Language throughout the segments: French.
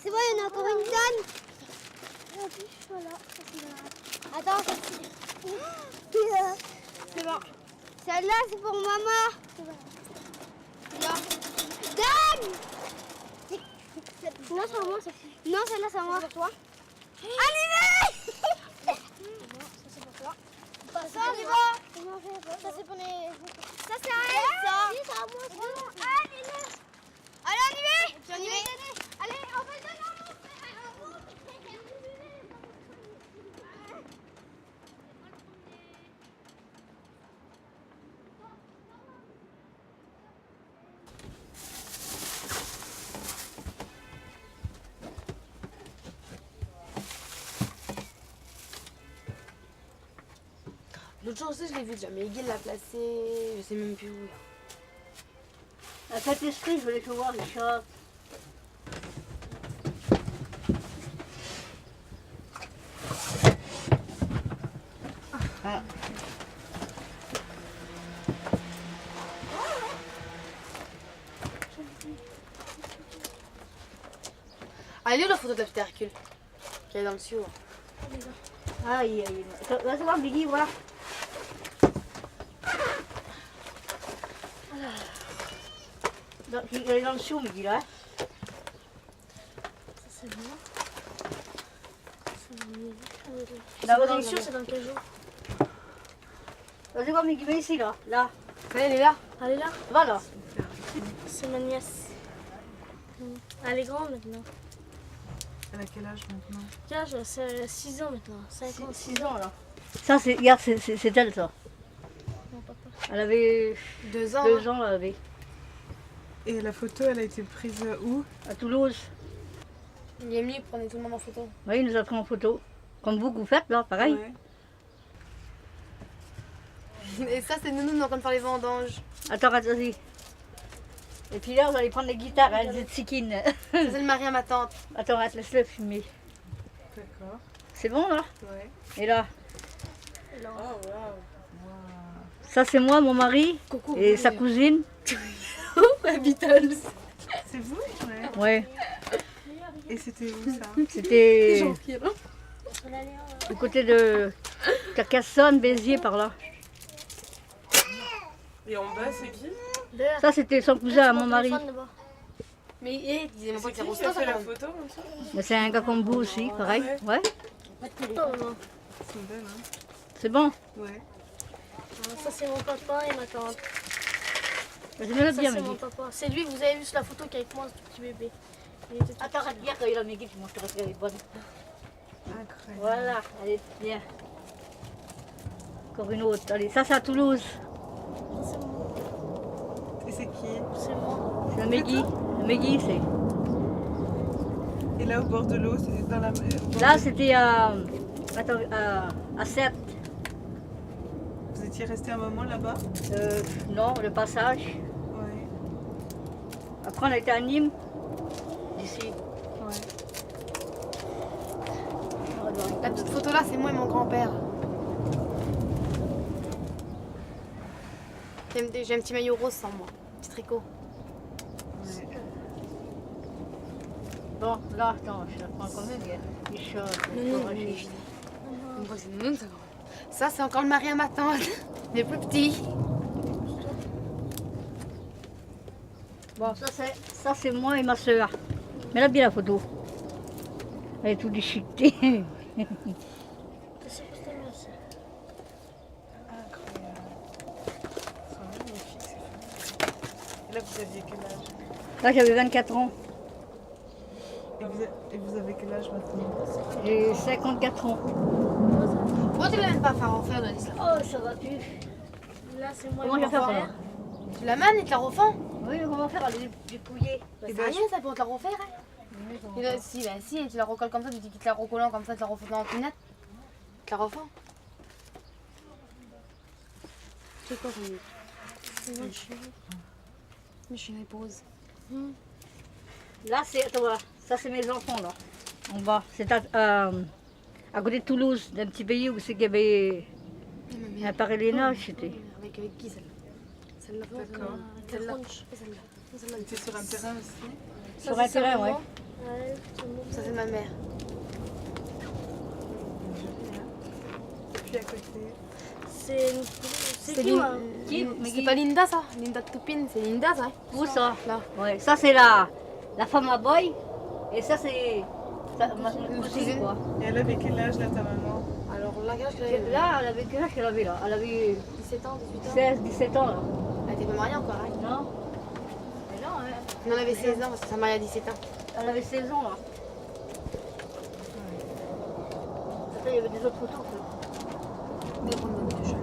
C'est bon, il y en a encore une tonne. Voilà. Attends, c'est bon. Celle-là, c'est pour maman. Donne. Non, c'est à moi. Non, celle-là, c'est à moi. C'est pour toi. Allez, Ça c'est pour toi. ça, c'est bon. Ça c'est pour les... Ça, c'est à elle, ça. Oui, c'est à moi. Allez, on y va. On y va. Allez, on va le donner. L'autre jour aussi, je l'ai vu déjà, mais Guy l'a placé, je sais même plus où. À cet esprit, je voulais te voir, Richard. Ah. Allez, la photo de la petite Hercule, qui est dans le tuyau. Aïe, aïe. Va se voir, Biggie, voilà. Il est dans le sou, Biggie, là. Ça c'est bon. Là, Dans le sûr, c'est dans quel jour? Va se voir, Biggie, mais ici, là. Là. Elle est là. Elle est là. Va, là. C'est ma nièce. Elle est grande maintenant. Elle a quel âge maintenant? Quel âge? C'est 6 ans maintenant. 5 ans. 6 ans, là. Ça, c'est, regarde, c'est elle, ça. Mon papa. Elle avait 2 ans. 2 ans, elle avait. Et la photo, elle a été prise où? À Toulouse. Il est venu, il prenait tout le monde en photo. Oui, il nous a pris en photo. Comme vous que vous faites, là, pareil. Ouais. Et ça, c'est Nounou, on est en train de faire les vendanges. Attends, vas-y. Et puis là, vous allez prendre les guitares, hein, les tsikines. Ça, c'est le mari à ma tante. Attends, laisse-le filmer. D'accord. C'est bon, là? Ouais. Et là, Oh, waouh. ça, c'est moi, mon mari, Coucou. et sa cousine. Beatles. C'est vous? Ouais. Ouais, Et c'était où ça? c'était Jean-Pierre. du côté de Carcassonne, Béziers, par là. Et en bas, c'est qui? Ça, c'était son cousin à mon mari. Mais il disait même pas C'est qu'il qui était qui a fait la rousseau. photo comme ça? Mais c'est un gars comme vous aussi, pareil. Ouais, Elles sont belles, hein? c'est bon. Ouais. Ça c'est mon papa et ma tante. Je me le Ça bien, c'est mais mon papa. C'est lui, vous avez vu sur la photo qui est avec moi, ce petit bébé. Il était tout attends, arrête bien quand il a mes guides, moi je te resterai bonne. Incroyable. Voilà, elle est bien. Encore une autre. Allez, ça, c'est à Toulouse. C'est moi. Et c'est qui? C'est moi. C'est un Megui. Un Megui, c'est. Et là, au bord de l'eau, c'était dans la... Là, c'était à. Attends, à Sète. Vous étiez resté un moment là-bas? Non, le passage. Ouais. Après, on a été à Nîmes. D'ici. Ouais. La petite photo là, c'est moi et mon grand-père. J'ai un petit maillot rose sans moi. Petit tricot. Ouais. Bon, là, attends, je la prends quand même. Il est chaud. On voit que c'est Nounou, ça. Ça, c'est encore le mari à ma tante. Mais plus petit. Bon, ça, c'est moi et ma soeur. Mais là, bien la photo. Elle est toute déchiquetée. C'est pour ta mère, ça. Incroyable. Ils sont magnifiques, ces photos. Et là, vous aviez quel âge? Là, j'avais 24 ans. Et vous avez quel âge maintenant? J'ai 54 ans. Pourquoi tu l'amènes pas faire refaire dans l'islam? Oh, ça va plus. Là c'est moi et Comment je mon vais faire frère. ça? Tu l'amènes et tu la refends? Oui, comment faire? Elle est dépouillée. C'est rien ça pour te la refaire. Hein. Et là, si, bah si, tu la recolles comme ça, tu dis qu'il te la recollant comme ça, tu la refais dans la pinette. Tu la refends. C'est quoi ton C'est moi, je suis là. Mais je suis une épouse. Là, c'est. Attends, voilà. Ça, c'est mes enfants, là. En bas. C'est à côté de Toulouse, d'un petit pays où c'est qu'il y avait un parrainage, c'était. Avec qui celle-là? celle-là. D'accord. Celle-là. T'es sur un terrain aussi. Sur un terrain, ouais. Ouais, Ça, c'est ma mère. Puis à côté. c'est qui, moi C'est pas Linda, ça? Linda de Toupine, c'est Linda, ça? Où ça? Là. Ouais, ça c'est la femme à boy. Et ça c'est ma cousine, quoi. Et elle avait quel âge là, ta maman? Alors là, quel âge qu'elle avait? Là, elle avait quel âge qu'elle avait là? Elle avait 17 ans, 18 ans. 16, 17 ans là. Elle était pas mariée encore, hein? Non? Mais non, hein. Non, elle avait 16 ans parce que sa mariée a 17 ans. Elle avait 16 ans là. Attends, il y avait des autres photos. Ça. Deux grandes bonnes de cheval.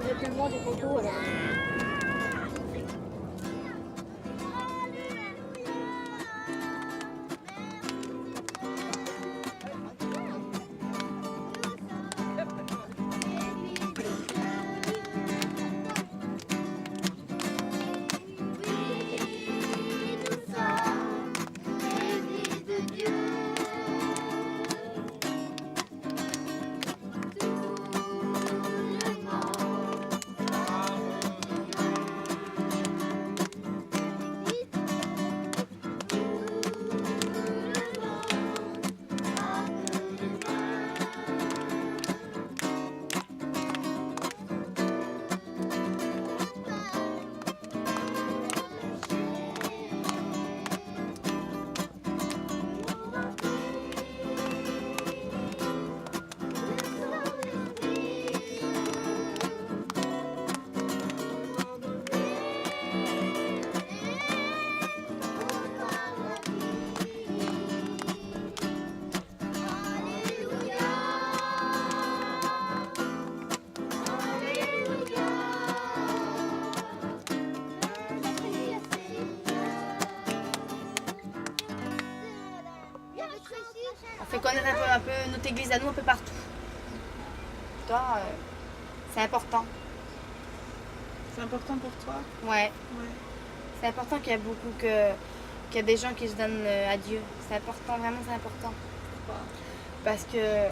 Il y a tellement des photos. Alors. On fait connaître un peu notre église à nous un peu partout. Toi, c'est important. C'est important pour toi? Ouais. Ouais. C'est important qu'il y a beaucoup qu'il y a des gens qui se donnent à Dieu. C'est important, vraiment c'est important. Parce que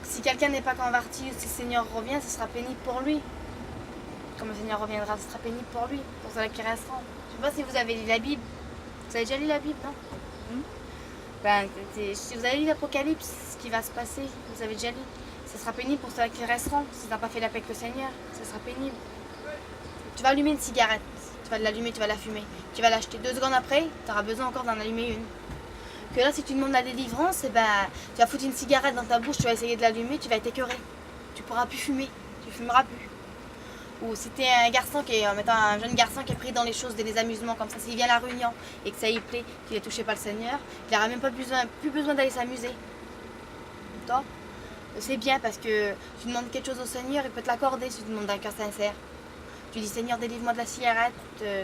si quelqu'un n'est pas converti ou si le Seigneur revient, ce sera pénible pour lui. Comme le Seigneur reviendra, ce sera pénible pour lui, pour ceux qui resteront. Je sais pas si vous avez lu la Bible. Vous avez déjà lu la Bible, non? Ben, si vous avez lu l'Apocalypse, ce qui va se passer, vous avez déjà lu. Ce sera pénible pour ceux qui resteront. Si tu n'as pas fait la paix avec le Seigneur, ce sera pénible. Tu vas allumer une cigarette. Tu vas l'allumer, tu vas la fumer. Tu vas l'acheter 2 secondes après, tu auras besoin encore d'en allumer une. Que là, si tu demandes la délivrance, eh ben, tu vas foutre une cigarette dans ta bouche, tu vas essayer de l'allumer, tu vas être écœuré. Tu pourras plus fumer, tu fumeras plus. Ou si tu es un garçon un jeune garçon qui est pris dans les choses, des amusements comme ça, s'il vient à la réunion et que ça y plaît, qu'il est touché par le Seigneur, il n'aura même plus besoin d'aller s'amuser. Toi, c'est bien parce que tu demandes quelque chose au Seigneur, il peut te l'accorder si tu demandes d'un cœur sincère. Tu dis Seigneur, délivre-moi de la cigarette,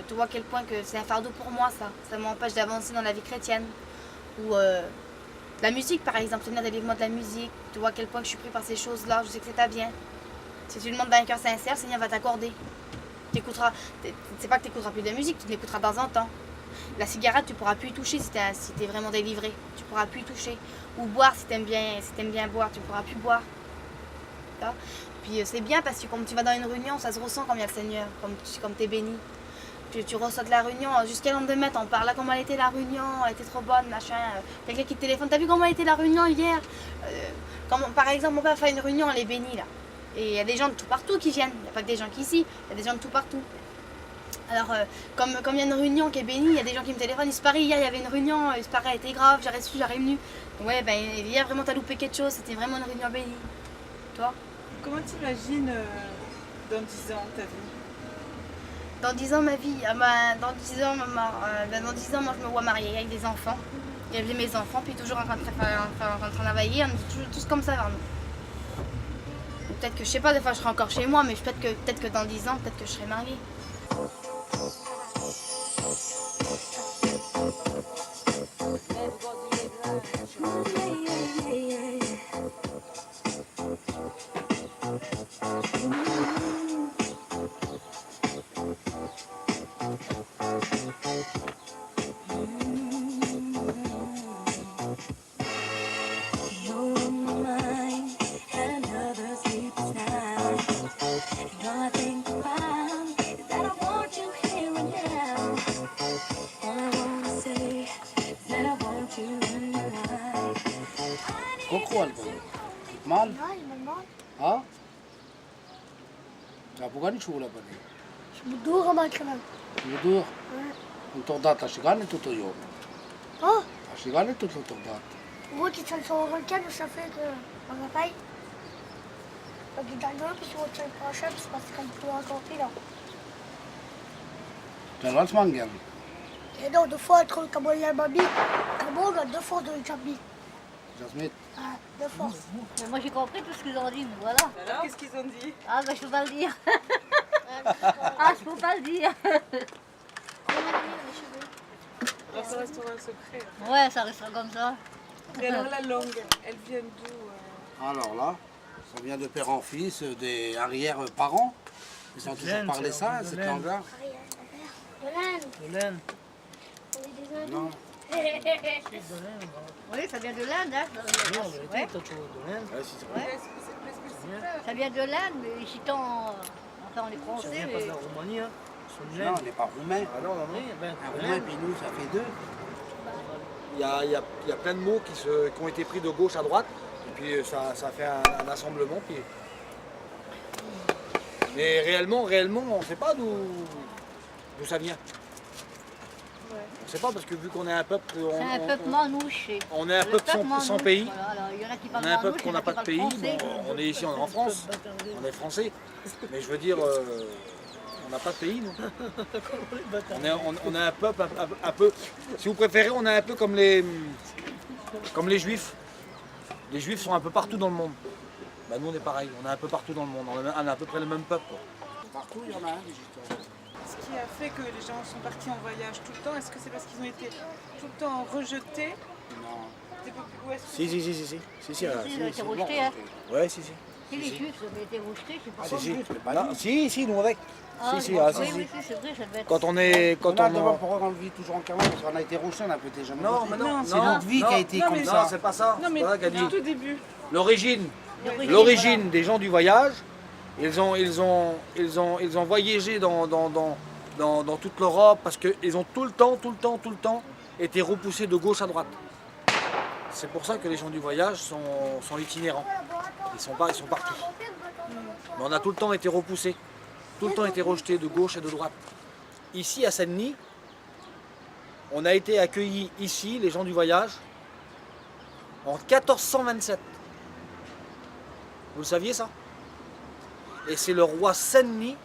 tu vois à quel point que c'est un fardeau pour moi ça m'empêche d'avancer dans la vie chrétienne. Ou la musique par exemple, Seigneur, délivre-moi de la musique, tu vois à quel point que je suis pris par ces choses-là, je sais que c'est ta bien. Si tu demandes d'un cœur sincère, le Seigneur va t'accorder. C'est pas que tu n'écouteras plus de la musique, tu l'écouteras de temps en temps. La cigarette, tu ne pourras plus y toucher si tu es vraiment délivré. Tu ne pourras plus y toucher. Ou boire si tu aimes bien boire, tu ne pourras plus boire. Puis c'est bien parce que comme tu vas dans une réunion, ça se ressent comme il y a le Seigneur, comme tu es béni. Tu ressors de la réunion, jusqu'à lendemain, on parle là comment elle était la réunion, elle était trop bonne, machin. Quelqu'un qui te téléphone, t'as vu comment elle était la réunion hier? Par exemple, mon père fait une réunion, elle est bénie là. Et il y a des gens de tout partout qui viennent, il n'y a pas que des gens qui ici, il y a des gens de tout partout. Alors, comme il y a une réunion qui est bénie, il y a des gens qui me téléphonent, il se paraît, hier il y avait une réunion, il se paraît, elle était grave, j'arrive venu. Ouais, ben hier vraiment t'as loupé quelque chose, c'était vraiment une réunion bénie. Toi? Comment t'imagines dans 10 ans ta vie? Dans 10 ans ma vie, dans 10 ans, moi je me vois mariée avec des enfants. Élever mes enfants, puis toujours en train de travailler, on est toujours tous comme ça vers nous. Peut-être que, je sais pas, des fois je serai encore chez moi, mais peut-être que dans 10 ans, peut-être que je serai mariée. kual ko. Mal? Ay, mamma. Ha? Kapugan chula ba ni? Budura man kaman. Mudur. Untuk data shigan itu to yo. Oh, Shigan itu to dat. moi qui t'en sors un calme, ça fait que on va pas. Donc il t'en donne, puis si on tient le prochain, c'est parce qu'on peut encore là. Dan was mangel. Et donc, deux fois, trop comme on l'a mis, comme on a deux fois de jambi. Jasmit. Ah, deux fois. Mais moi j'ai compris tout ce qu'ils ont dit, mais voilà. Alors, qu'est-ce qu'ils ont dit? Ah bah je peux pas le dire. Ah je peux pas le dire. Alors, ça restera un secret. Ouais, ça restera comme ça. Et alors, la langue, elle vient d'où? Alors là, ça vient de père en fils, des arrière-parents. Ils ont toujours parlé ça, cette langue-là. De l'Inde. On est des Indiens. Non. Oui, ça vient de l'Inde, hein. Ouais. Ouais, si c'est Ouais. Ça vient de l'Inde, mais les gitans, enfin on est français, mais... Roumanie, hein. Non, on n'est pas roumain. Ah non, non, non. Un roumain, puis nous, ça fait deux. Il y a plein de mots qui ont été pris de gauche à droite, et puis ça fait un assemblement. Puis... Mais réellement, on ne sait pas d'où ça vient. On ne sait pas, parce que vu qu'on est un peuple... C'est un peuple manouche. On est un Le peuple sans manouche, pays. voilà, alors, il y en a qui On parlent est un manouche, peuple il y qu'on en a n'a qui pas de parlent pays. français. Bon, on est ici, on est en France. On est français. Mais je veux dire, on n'a pas de pays, non. On est un peuple un peu... Si vous préférez, on est un peu comme les Juifs. Les Juifs sont un peu partout dans le monde. Bah, nous, on est pareil. On est un peu partout dans le monde. On est à peu près le même peuple, quoi. Partout, il y en a un, des gitans. Ce qui a fait que les gens sont partis en voyage tout le temps, est-ce que c'est parce qu'ils ont été tout le temps rejetés Non. des peuples- ou est-ce que Si, Ils ont été rejetés, hein. Ouais, Si les juifs avaient été rejetés, c'est pas Si, nous avec. Ah, Si, oui, ah, oui, si, oui, c'est vrai, ça devait être... Quand on est... On a d'abord pour on vit toujours en Cameroun, parce qu'on a été rejetés, on a peut-être jamais Non, voté. mais non, C'est non, notre vie non, qui a été non, comme mais ça. Non, c'est pas ça. Non, mais C'est pas ça qu'elle dit. au tout début. L'origine L'origine, des gens du voyage, ils ont voyagé dans toute l'Europe parce qu'ils ont tout le temps été repoussés de gauche à droite. C'est pour ça que les gens du voyage sont itinérants. Ils sont partout. Mais on a tout le temps été repoussés, tout le temps été rejetés de gauche et de droite. Ici à Saint-Denis, on a été accueillis ici, les gens du voyage, en 1427. Vous le saviez ça? Et c'est le roi Saint-Denis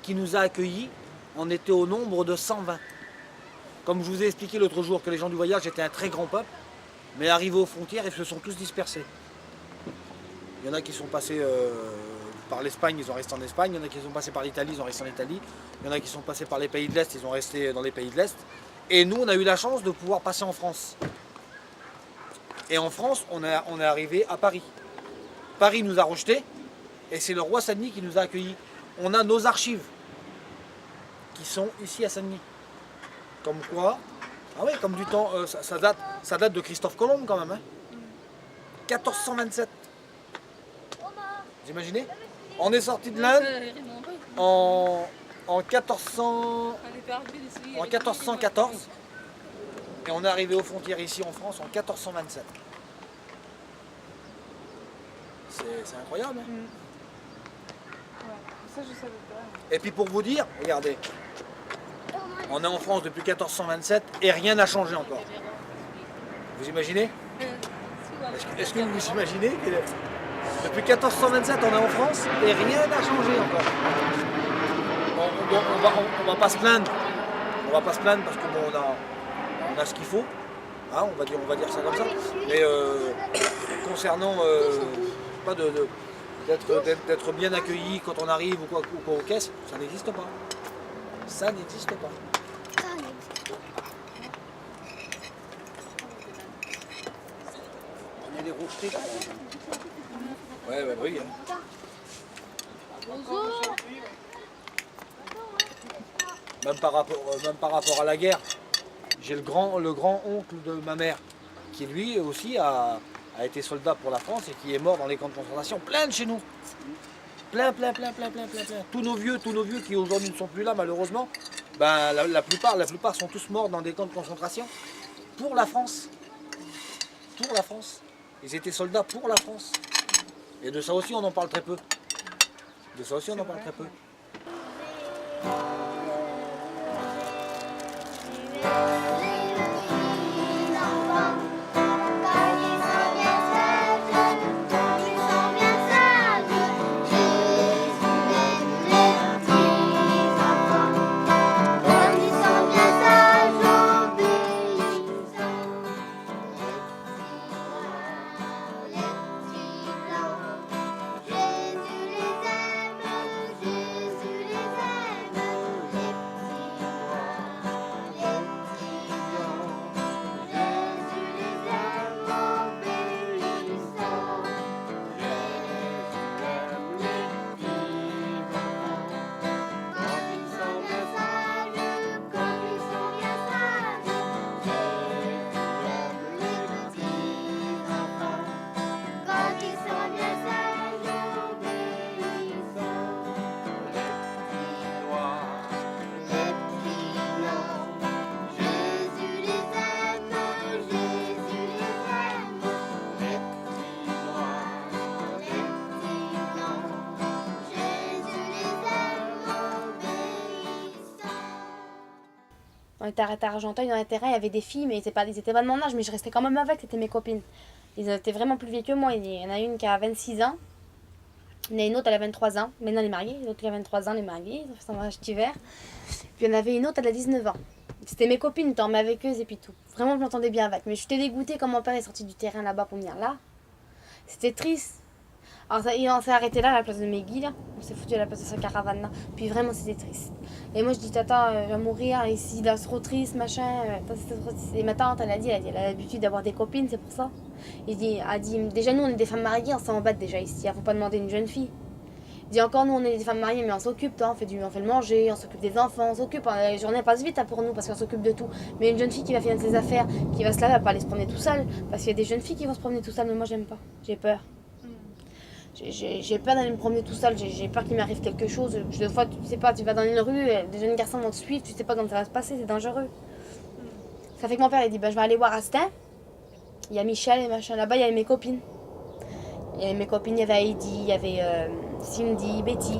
qui nous a accueillis. On était au nombre de 120. Comme je vous ai expliqué l'autre jour que les gens du voyage étaient un très grand peuple, mais arrivés aux frontières, ils se sont tous dispersés. Il y en a qui sont passés par l'Espagne, ils ont resté en Espagne. Il y en a qui sont passés par l'Italie, ils ont resté en Italie. Il y en a qui sont passés par les pays de l'Est, ils ont resté dans les pays de l'Est. Et nous, on a eu la chance de pouvoir passer en France. Et en France, on est arrivé à Paris. Paris nous a rejetés, et c'est le roi Saint-Denis qui nous a accueillis. On a nos archives qui sont ici à Saint-Denis. Comme quoi, ah oui, comme du temps, ça date de Christophe Colomb quand même. Hein. 1427. Vous imaginez? On est sorti de l'Inde en 1414 et on est arrivé aux frontières ici en France en 1427. C'est incroyable. Hein. Ça, je savais pas. Et puis pour vous dire, regardez, on est en France depuis 1427 et rien n'a changé encore. Vous imaginez? Est-ce que vous imaginez que depuis 1427 on est en France et rien n'a changé encore? On va pas se plaindre. On va pas se plaindre parce que bon, on a ce qu'il faut. Hein, on va dire ça comme ça. Mais concernant pas d'être bien accueilli quand on arrive ou quoi aux caisses, ça n'existe pas. Ça n'existe pas. On est les rejetés. Ouais, bah oui. Hein. Même par rapport à la guerre, j'ai le grand oncle de ma mère qui lui aussi a été soldat pour la France et qui est mort dans les camps de concentration. Plein de chez nous. Plein. Tous nos vieux qui aujourd'hui ne sont plus là malheureusement, ben, la plupart sont tous morts dans des camps de concentration pour la France. Pour la France. Ils étaient soldats pour la France. Et de ça aussi, on en parle très peu. De ça aussi, on en parle très peu. On était arrêtés à Argenteuil dans les terrains, il y avait des filles, mais ils étaient pas de mon âge, mais je restais quand même avec, c'était mes copines. Ils étaient vraiment plus vieux que moi, il y en a une qui a 26 ans, il y en a une autre, elle a 23 ans, maintenant elle est mariée, l'autre qui a 23 ans, elle est mariée, ils ont fait son mariage cet hiver. Puis il y en avait une autre, elle a 19 ans. C'était mes copines, je dormais avec eux et puis tout. Vraiment, je m'entendais bien avec, mais j'étais dégoûtée quand mon père est sorti du terrain là-bas pour venir là. C'était triste. Alors on s'est arrêté là à la place de Megui, là. On s'est foutu à la place de sa caravane là. Puis vraiment c'était triste. Et moi je dis tata, je vais mourir ici, là c'est trop triste, machin. Et ma tante elle a l'habitude d'avoir des copines, c'est pour ça. Elle dit déjà nous on est des femmes mariées, on s'en bat déjà ici, il faut pas demander une jeune fille. Il dit encore nous on est des femmes mariées mais on s'occupe, on fait le manger, on s'occupe des enfants, on s'occupe, les journées passent vite pour nous parce qu'on s'occupe de tout. Mais une jeune fille qui va faire ses affaires, qui va se laver, elle va pas aller se promener tout seule. Parce qu'il y a des jeunes filles qui vont se promener tout seul, mais moi j'aime pas, j'ai peur. J'ai peur d'aller me promener tout seul, j'ai peur qu'il m'arrive quelque chose. Des fois, tu sais pas, tu vas dans une rue, des jeunes garçons vont te suivre, tu sais pas comment ça va se passer, c'est dangereux. Ça fait que mon père il dit, je vais aller voir Astin. Il y a Michel et machin, là-bas il y avait mes copines. Il y avait mes copines, il y avait Heidi, il y avait Cindy, Betty.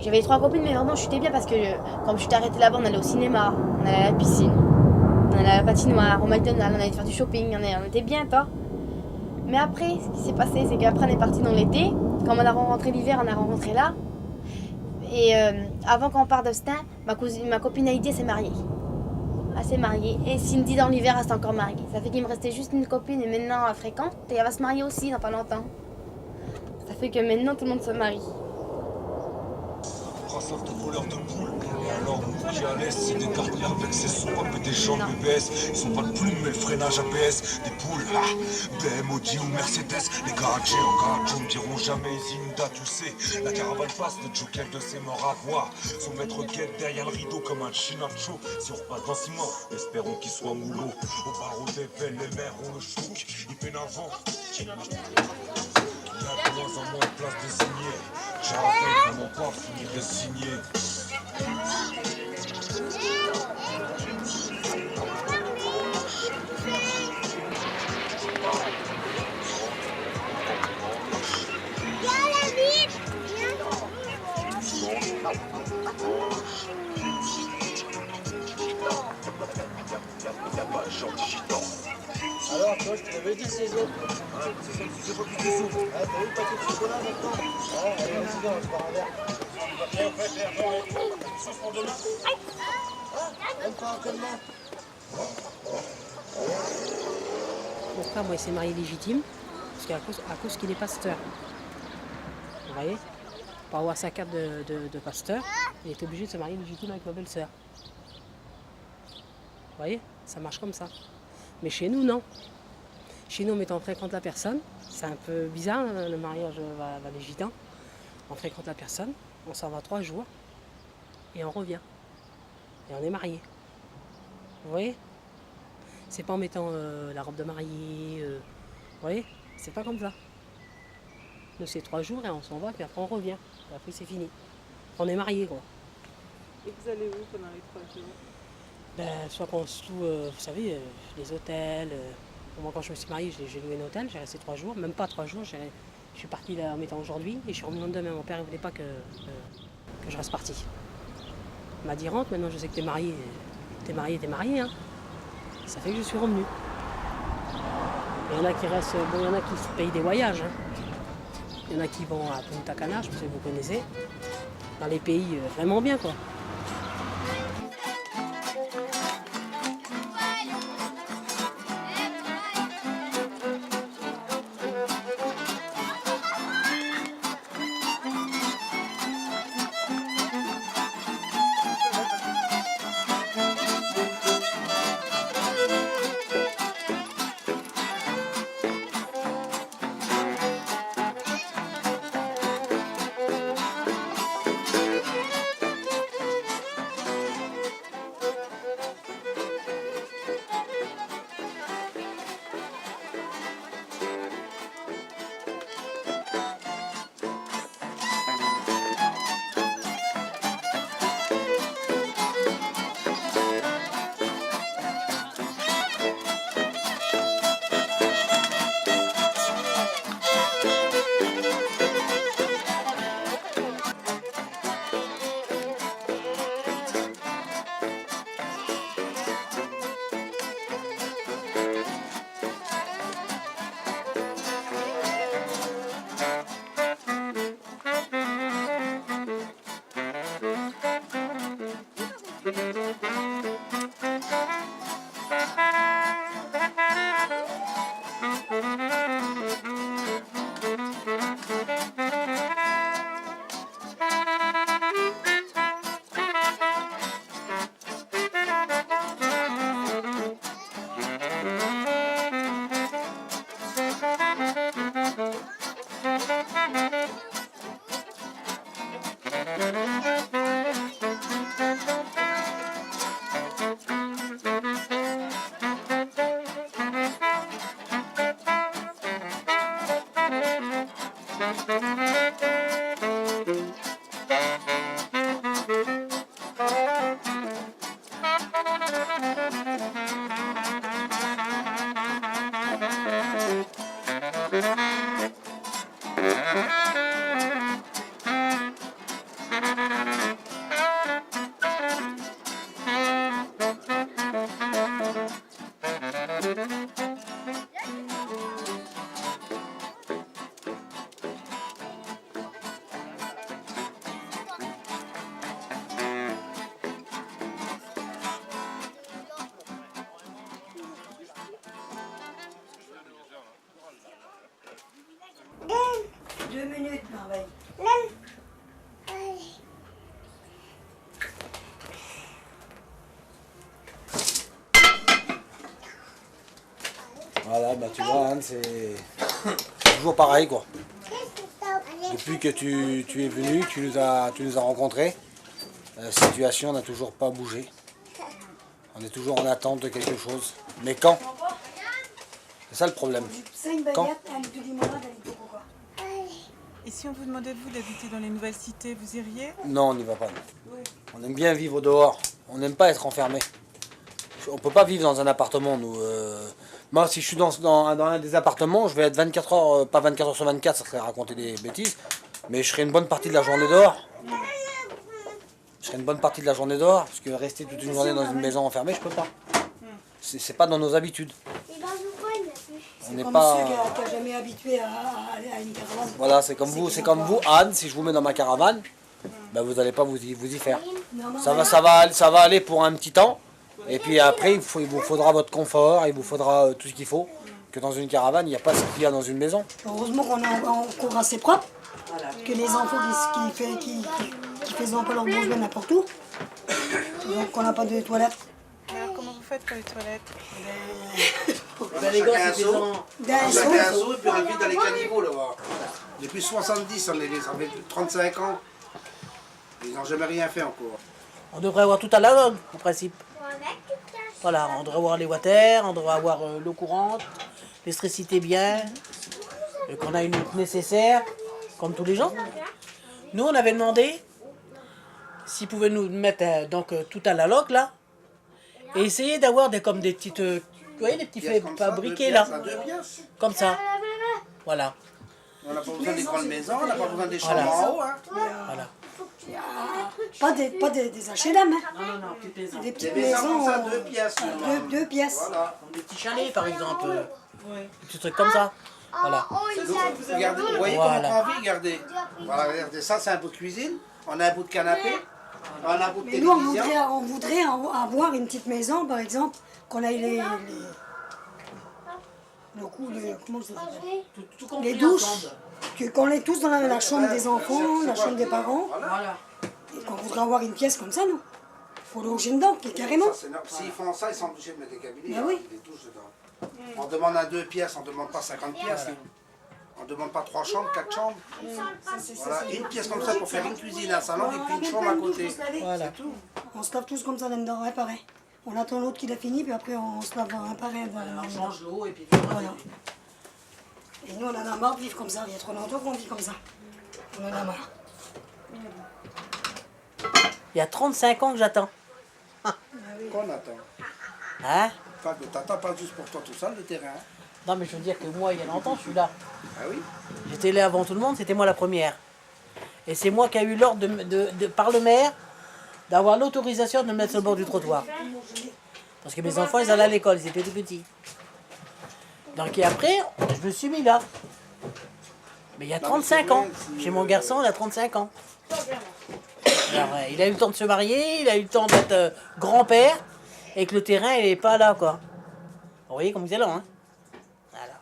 J'avais 3 copines, mais vraiment j'étais bien parce que quand je suis arrêtée là-bas, on allait au cinéma, on allait à la piscine, on allait à la patinoire, au McDonald's, on allait faire du shopping, on était bien, toi. Mais après, ce qui s'est passé, c'est qu'après on est parti dans l'été. Quand on a rencontré l'hiver, on a rencontré là. Et avant qu'on parte d'Austin, ma copine Heidi s'est mariée. Elle s'est mariée. Et Cindy dans l'hiver, elle s'est encore mariée. Ça fait qu'il me restait juste une copine et maintenant elle fréquente. Et elle va se marier aussi dans pas longtemps. Ça fait que maintenant tout le monde se marie. Brassard de voleur de poules. Et alors, nous qui à l'est, c'est des gardiens avec ses soupapes et des jambes UBS. Ils sont pas de plumes, mais le freinage ABS. Des poules, BM, Audi ou Mercedes. Les garagers en garage ne diront jamais Zinda, tu sais. La caravane passe, le joker de ses morts à voir. Son maître guette derrière le rideau comme un chinacho. Si on repasse dans 6 mois, espérons qu'il soit moulot. Au barreau des belles, les mères ont le chouk. Il peine avant. Il y a de moins en moins de place de signer. J'arrête vraiment pas finir de signer. Alors, toi, je te l'avais dit, ces autres. C'est celle qui fait pas plus de sous. T'as vu le paquet de chocolat maintenant? Allez, vas-y, viens, on se part un verre. Sauce pour demain? Même pas un collement? Mon frère, moi, il s'est marié légitime, parce à cause qu'il est pasteur. Vous voyez? Pour avoir sa carte de pasteur, il était obligé de se marier légitime avec ma belle-sœur. Vous voyez? Ça marche comme ça. Mais chez nous, non. Chez nous, on fréquente la personne. C'est un peu bizarre, hein, le mariage les gitans. On fréquente la personne, on s'en va 3 jours, et on revient. Et on est mariés. Vous voyez? C'est pas en mettant la robe de mariée. Vous voyez? C'est pas comme ça. Nous, c'est 3 jours et on s'en va, puis après on revient. Et après, c'est fini. On est mariés, quoi. Et vous allez où pendant les 3 jours? Soit qu'on se loue, vous savez, les hôtels, Moi, quand je me suis mariée, j'ai loué un hôtel, j'ai resté 3 jours, même pas 3 jours, je suis partie là en mettant aujourd'hui et je suis revenue le lendemain. Mon père ne voulait pas que je reste partie. Il m'a dit rentre, maintenant je sais que t'es mariée, hein. Ça fait que je suis revenue. Il y en a qui restent, bon, il y en a qui se payent des voyages. Hein. Il y en a qui vont à Punta Cana, je sais que vous connaissez, dans les pays vraiment bien quoi. Voilà, bah tu vois, Anne, c'est toujours pareil quoi. Depuis que tu es venu, tu nous as rencontrés, la situation n'a toujours pas bougé. On est toujours en attente de quelque chose. Mais quand? C'est ça le problème. Quand? Et si on vous demandait, vous, d'habiter dans les nouvelles cités, vous iriez? Non, on n'y va pas. On aime bien vivre dehors. On n'aime pas être enfermé. On peut pas vivre dans un appartement, nous. Moi, si je suis dans un des appartements, je vais être 24 heures, pas 24 heures sur 24, ça serait raconter des bêtises, mais je serai une bonne partie de la journée dehors. Je serai une bonne partie de la journée dehors, parce que rester toute une journée dans une maison enfermée, je peux pas. C'est pas dans nos habitudes. On n'est pas... Monsieur qui n'a jamais habitué à aller à une caravane. Voilà, c'est comme vous, Anne, si je vous mets dans ma caravane, ben vous n'allez pas vous y faire. Ça va aller pour un petit temps. Et puis après, il vous faudra votre confort, il vous faudra tout ce qu'il faut. Que dans une caravane, il n'y a pas ce qu'il y a dans une maison. Heureusement qu'on est encore assez propre, que les enfants qui font pas leur besoin n'importe où. Donc on n'a pas de toilettes. Alors comment vous faites pour les toilettes? Les gars, c'est un seau et puis on vit dans les caniveaux là-bas. Depuis 70, on les laisse, ça fait 35 ans. Ils n'ont jamais rien fait encore. On devrait avoir tout à l'analogue, en principe. Voilà, on devrait avoir les water, on devrait avoir l'eau courante, l'électricité bien, et qu'on a une lutte nécessaire, comme tous les gens. Nous, on avait demandé s'ils pouvaient nous mettre donc tout à l'analogue là, et essayer d'avoir comme des petites voyez les petits Pièces comme ça, fabriqués deux là. pièces à 2 pièces. Comme ça. Voilà. On n'a pas besoin des grandes maisons, on n'a pas besoin des chambres Voilà. en haut. Hein. Voilà. Pas des HLM, hein. Non, non, non, petites maisons. Des petites Des maisons maisons. comme ça, 2 pièces. Deux pièces. Voilà. Comme des petits chalets par exemple. Ouais. Des petits trucs comme ça. Voilà. Regardez, vous voyez Voilà. comment on prend vie, regardez. Voilà, regardez, ça c'est un bout de cuisine, on a un bout de canapé, on a un bout de Mais nous, télévision. on voudrait avoir une petite maison, par exemple, qu'on ait comment ça s'appelle, Tout compris les douches, ensemble. qu'on ait tous dans la chambre des enfants, la chambre des parents, Voilà. et qu'on voudrait avoir une pièce comme ça, nous. Faut loger dedans, carrément. Ça, s'ils font ça, ils sont obligés de mettre des cabinets, Ben oui. des douches dedans. On demande à 2 pièces, on ne demande pas 50 pièces. On ne demande pas 3 chambres, 4 chambres. Voilà, une pièce comme ça pour faire une cuisine, un salon et puis une chambre à côté. Voilà. C'est tout. On se lave tous comme ça là-dedans, ouais, pareil. On attend l'autre qui l'a fini, puis après on se lave un par un. On change l'eau et puis Voilà. Et nous, on en a marre de vivre comme ça. Il y a trop longtemps qu'on vit comme ça. On en a marre. Il y a 35 ans que j'attends. Qu'on attend. Hein? Enfin, que t'attends pas juste pour toi tout seul, le terrain. Hein. Non mais je veux dire que moi, il y a longtemps, je suis là. Ah oui. J'étais là avant tout le monde, c'était moi la première. Et c'est moi qui ai eu l'ordre par le maire d'avoir l'autorisation de me mettre sur le bord du trottoir. Parce que mes enfants, ils allaient à l'école, ils étaient tout petits. Donc et après, je me suis mis là. Mais il y a 35 ans. Chez mon garçon, il a 35 ans. Alors, il a eu le temps de se marier, il a eu le temps d'être grand-père, et que le terrain, il n'est pas là, quoi. Vous voyez comme c'est long, hein? Voilà.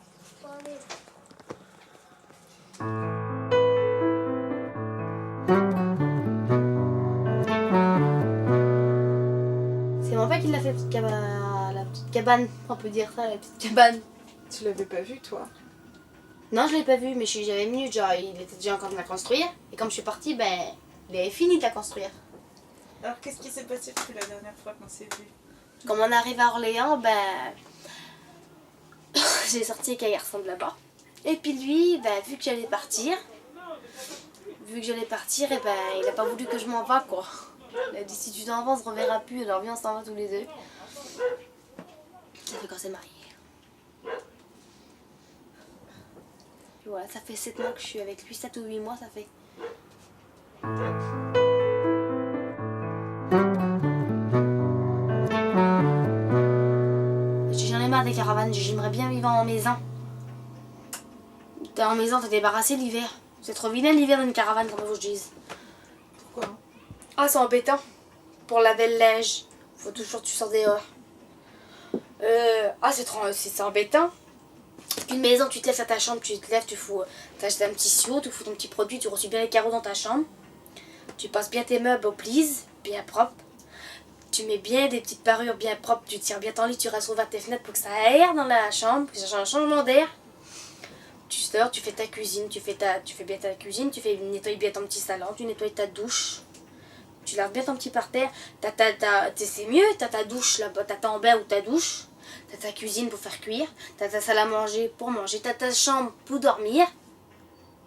C'est mon père qui l'a fait, la petite cabane, on peut dire ça, la petite cabane. Tu l'avais pas vu, toi? Non, je l'ai pas vu, mais j'avais mis, genre, il était déjà en train de la construire. Et comme je suis partie, ben, il avait fini de la construire. Alors, qu'est-ce qui s'est passé depuis la dernière fois qu'on s'est vu? Comme on arrive à Orléans, ben, j'ai sorti avec un garçon de là-bas. Et puis lui, ben, vu que j'allais partir, et ben, il a pas voulu que je m'en va, quoi. Il a dit, si tu t'en vas, on se reverra plus, alors viens, on s'en va tous les deux. Ça fait quand c'est marié. Et voilà, ça fait 7 mois que je suis avec lui, 7 ou 8 mois, ça fait. J'en ai marre des caravanes, j'aimerais bien vivre en maison. T'es en maison, t'es débarrassé l'hiver. C'est trop vilain l'hiver dans une caravane, comme vous dise. Pourquoi? Ah, c'est embêtant. Pour laver le linge, faut toujours que tu sors dehors. C'est embêtant. Une maison, tu te lèves à ta chambre, tu te lèves, t'achètes un petit siot, tu fous ton petit produit, tu reçois bien les carreaux dans ta chambre. Tu passes bien tes meubles au please, bien propre. Tu mets bien des petites parures bien propres, tu tires bien ton lit, tu restes ouvert tes fenêtres pour que ça aère dans la chambre, que ça change un changement d'air. Tu sors, tu fais ta cuisine, tu fais bien ta cuisine, tu nettoies bien ton petit salon, tu nettoies ta douche. Tu laves bien ton petit parterre, c'est mieux, t'as ta douche là-bas, t'as ton bain ou ta douche, t'as ta cuisine pour faire cuire, t'as ta salle à manger pour manger, t'as ta chambre pour dormir.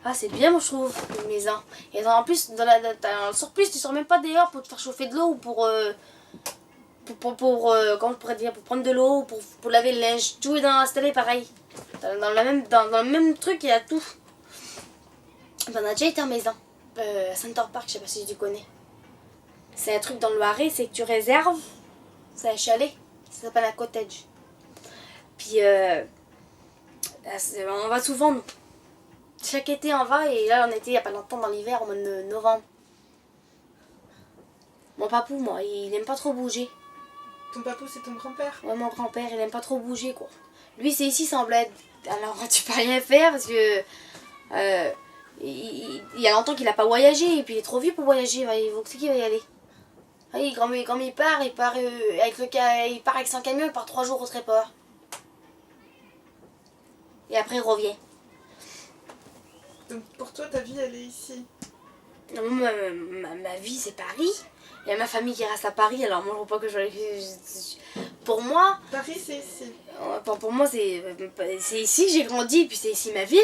Ah, c'est bien, moi je trouve, une maison. Et en plus, dans le surplus, tu sors même pas dehors pour te faire chauffer de l'eau ou pour comment je pourrais dire, pour prendre de l'eau, pour laver le linge. Tout est installé pareil. Dans le même truc, il y a tout. On a déjà été en maison. Center Park, je sais pas si tu connais. C'est un truc dans le Loiret, c'est que tu réserves. C'est un chalet. Ça s'appelle un cottage. Puis, on va souvent, nous. Chaque été, on va. Et là, on était il n'y a pas longtemps dans l'hiver, au mois de novembre. Mon papou, moi, il aime pas trop bouger. Ton papou, c'est ton grand-père? Ouais, mon grand-père, il aime pas trop bouger, quoi. Lui, c'est ici, c'est en bled. Alors, tu peux rien faire parce que... il y a longtemps qu'il a pas voyagé, et puis il est trop vieux pour voyager, il faut que c'est qui va y aller. Quand il part avec son camion, il part 3 jours au tréport. Et après il revient. Donc pour toi, ta vie, elle est ici? Non, ma vie, c'est Paris. Il y a ma famille qui reste à Paris, alors moi je vois pas que pour moi... Paris, c'est ici? Pour moi, c'est ici que j'ai grandi, et puis c'est ici ma ville.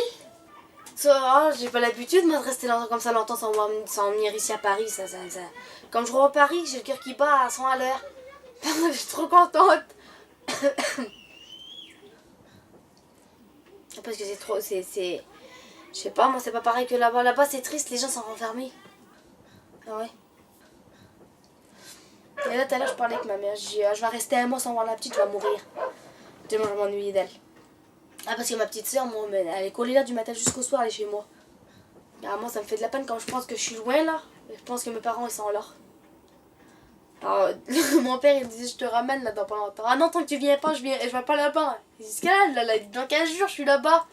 J'ai pas l'habitude de rester comme ça longtemps sans venir ici à Paris. Quand je rentre à Paris, j'ai le cœur qui bat à 100 à l'heure. Je suis trop contente. Parce que c'est trop... Je sais pas, moi c'est pas pareil que là-bas. Là-bas c'est triste, les gens sont renfermés. Ah ouais. Et là tout à l'heure je parlais avec ma mère, je dis je vais rester un mois sans voir la petite, je vais mourir. Tellement je m'ennuie d'elle. Ah parce que ma petite soeur, moi, elle est collée là du matin jusqu'au soir, elle est chez moi. Ah, moi ça me fait de la peine quand je pense que je suis loin là. Je pense que mes parents ils sont là. Alors, mon père il me disait je te ramène là dans pas longtemps. Ah non, tant que tu viens pas, je vais pas là-bas. Il dit là, dans 15 jours je suis là-bas.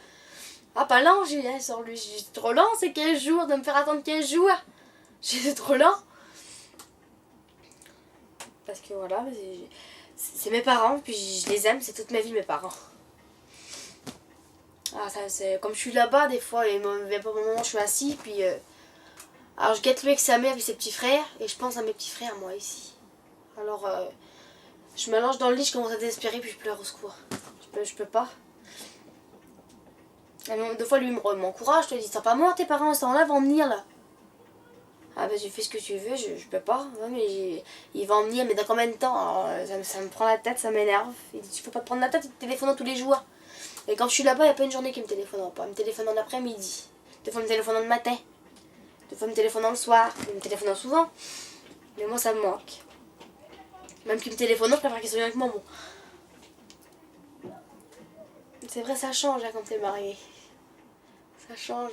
Ah pas lent, j'ai dit sur lui, c'est trop lent ces 15 jours, de me faire attendre 15 jours. C'est trop lent. Parce que voilà, c'est mes parents, puis je les aime, c'est toute ma vie mes parents. Ah ça c'est comme je suis là-bas des fois, et même pas au moment où je suis assis, puis alors je guette lui avec sa mère et ses petits frères, et je pense à mes petits frères moi ici. Alors je me lance dans le lit, je commence à désespérer, puis je pleure au secours. Je peux pas. Et deux fois lui m'encourage, je te dis ça pas moi, tes parents ils sont là, vont venir là. Ah bah j'ai fait ce que tu veux, je peux pas. Ouais, mais il va en venir, mais dans combien de temps? Alors, ça me prend la tête, ça m'énerve. Il dit, il faut pas te prendre la tête, il te téléphone tous les jours. Et quand je suis là-bas, il n'y a pas une journée qui me téléphone pas. Il me téléphone en après-midi. Des fois, il me téléphone le matin. Des fois, il me téléphone le soir. Il me téléphone souvent. Mais moi, ça me manque. Même qu'il me téléphone, je préfère qu'il soit avec moi. Bon. C'est vrai, ça change hein, quand t'es marié. Ça change.